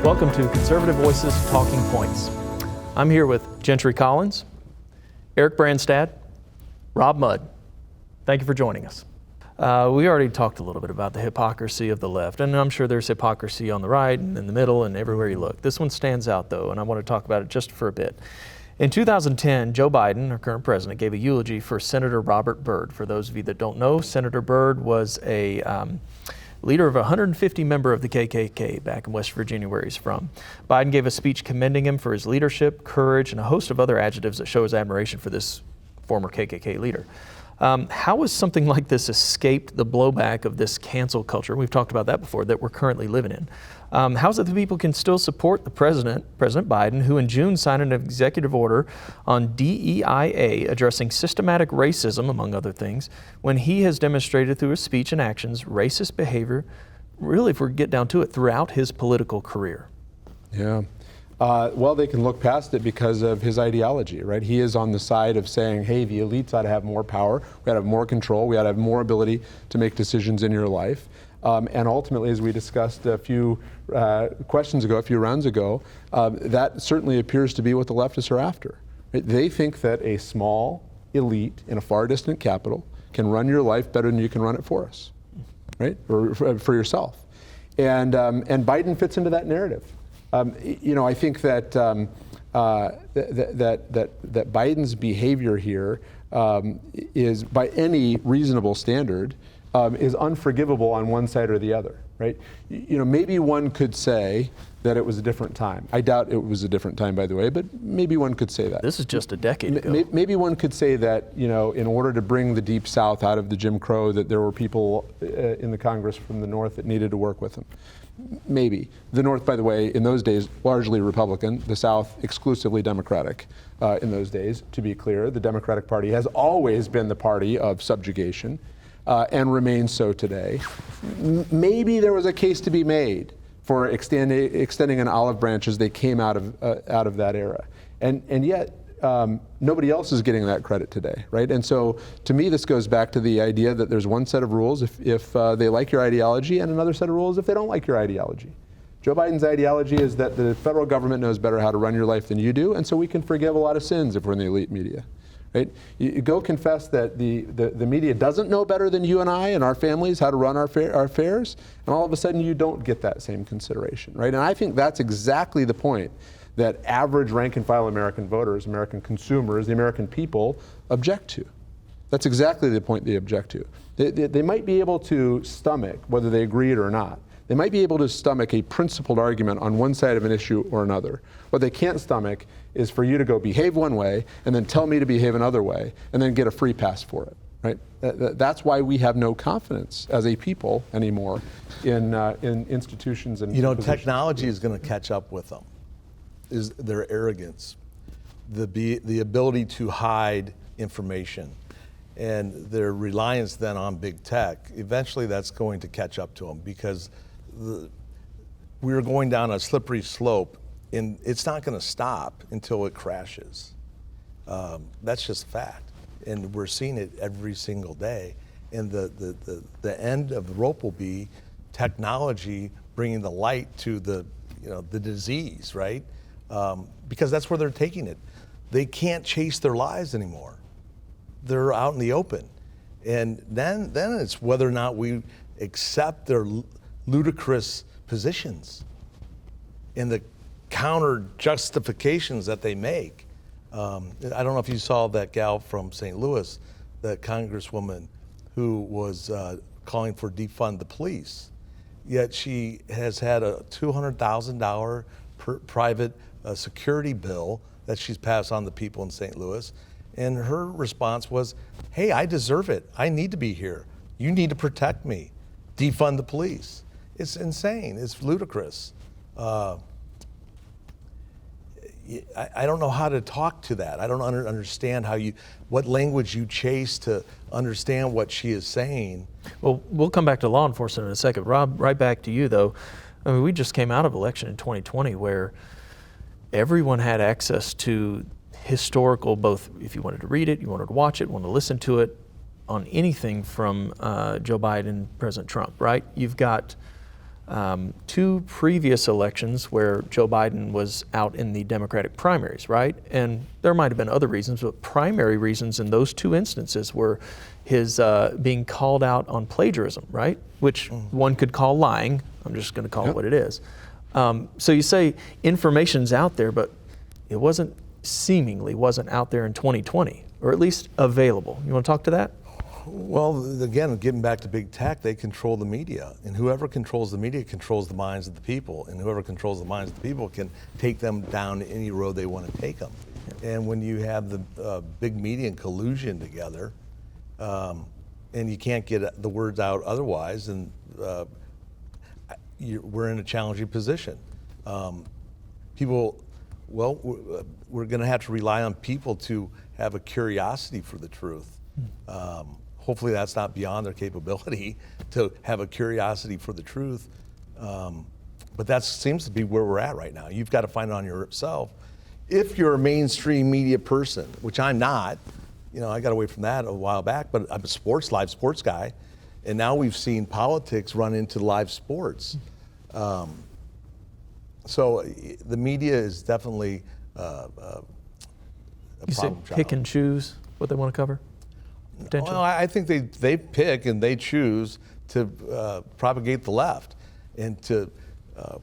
Welcome to Conservative Voices Talking Points. I'm here with Gentry Collins, Eric Branstad, Rob Mudd. Thank you for joining us. We already talked a little bit about the hypocrisy of the left, and I'm sure there's hypocrisy on the right and in the middle and everywhere you look. This one stands out though, and I want to talk about it just for a bit. In 2010, Joe Biden, our current president, gave a eulogy for Senator Robert Byrd. For those of you that don't know, Senator Byrd was a leader of a 150 member of the KKK back in West Virginia, where he's from. Biden gave a speech commending him for his leadership, courage, and a host of other adjectives that show his admiration for this former KKK leader. How has something like this escaped the blowback of this cancel culture? We've talked about that before, that we're currently living in. How is it that people can still support the President Biden, who in June signed an executive order on DEIA addressing systematic racism, among other things, when he has demonstrated through his speech and actions racist behavior, really, if we get down to it, throughout his political career? Yeah. Well, they can look past it because of his ideology, right? He is on the side of saying, hey, the elites ought to have more power, we ought to have more control, we ought to have more ability to make decisions in your life. And ultimately, as we discussed a few rounds ago, that certainly appears to be what the leftists are after. Right? They think that a small elite in a far distant capital can run your life better than you can run it for us, right? Or for yourself. And Biden fits into that narrative. I think that that Biden's behavior here is, by any reasonable standard, is unforgivable on one side or the other, right? Maybe one could say that it was a different time. I doubt it was a different time, by the way, but maybe one could say that. This is just a decade ago. Maybe one could say that, in order to bring the Deep South out of the Jim Crow, that there were people in the Congress from the North that needed to work with them. Maybe. The North, by the way, in those days, largely Republican, the South exclusively Democratic in those days. To be clear, the Democratic Party has always been the party of subjugation and remains so today. Maybe there was a case to be made for extending an olive branch as they came out of that era. And yet, nobody else is getting that credit today, right? And so, to me, this goes back to the idea that there's one set of rules if they like your ideology, and another set of rules if they don't like your ideology. Joe Biden's ideology is that the federal government knows better how to run your life than you do, and so we can forgive a lot of sins if we're in the elite media, right? You go confess that the media doesn't know better than you and I and our families how to run our affairs, and all of a sudden you don't get that same consideration, right? And I think that's exactly the point that average rank and file American voters, American consumers, the American people object to. That's exactly the point they object to. They might be able to stomach, whether they agree it or not, they might be able to stomach a principled argument on one side of an issue or another. What they can't stomach is for you to go behave one way and then tell me to behave another way and then get a free pass for it, right? That's why we have no confidence as a people anymore in institutions and positions. Technology is going to catch up with them. Is their arrogance, the ability to hide information, and their reliance then on big tech. Eventually that's going to catch up to them, because we're going down a slippery slope, and it's not going to stop until it crashes. That's just a fact, and we're seeing it every single day. And the end of the rope will be technology bringing the light to the disease, right? Because that's where they're taking it. They can't chase their lies anymore. They're out in the open. And then it's whether or not we accept their ludicrous positions and the counter justifications that they make. I don't know if you saw that gal from St. Louis, that congresswoman who was calling for defund the police. Yet she has had a $200,000 private security bill that she's passed on to people in St. Louis. And her response was, hey, I deserve it. I need to be here. You need to protect me. Defund the police. It's insane. It's ludicrous. I don't know how to talk to that. I don't understand what language you chase to understand what she is saying. Well, we'll come back to law enforcement in a second. Rob, right back to you, though. I mean, we just came out of election in 2020 where everyone had access to historical, both if you wanted to read it, you wanted to watch it, wanted to listen to it, on anything from Joe Biden, President Trump, right? You've got two previous elections where Joe Biden was out in the Democratic primaries, right? And there might have been other reasons, but primary reasons in those two instances were his being called out on plagiarism, right? Which one could call lying. I'm just going to call it what it is. So you say information's out there, but it seemingly wasn't out there in 2020, or at least available. You want to talk to that? Well, again, getting back to big tech, they control the media. And whoever controls the media controls the minds of the people. And whoever controls the minds of the people can take them down any road they want to take them. And when you have the big media and collusion together, and you can't get the words out otherwise, and we're in a challenging position. People, well, we're going to have to rely on people to have a curiosity for the truth. Hopefully that's not beyond their capability to have a curiosity for the truth. But that seems to be where we're at right now. You've got to find it on yourself. If you're a mainstream media person, which I'm not, I got away from that a while back, but I'm a live sports guy. And now we've seen politics run into live sports. So the media is definitely a you problem say child. pick and choose what they want to cover? Well, I think they pick and they choose to propagate the left and to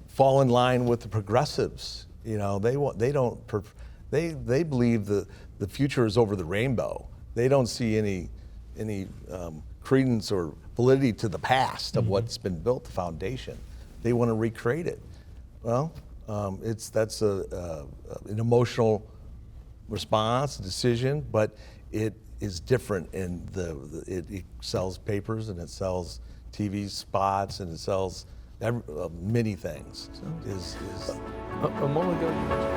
fall in line with the progressives. They believe the future is over the rainbow. They don't see any credence or validity to the past of what's been built, the foundation. They want to recreate it. Well, that's an emotional response, a decision, but it is different in it sells papers and it sells TV spots and it sells many things. A moment ago, you mentioned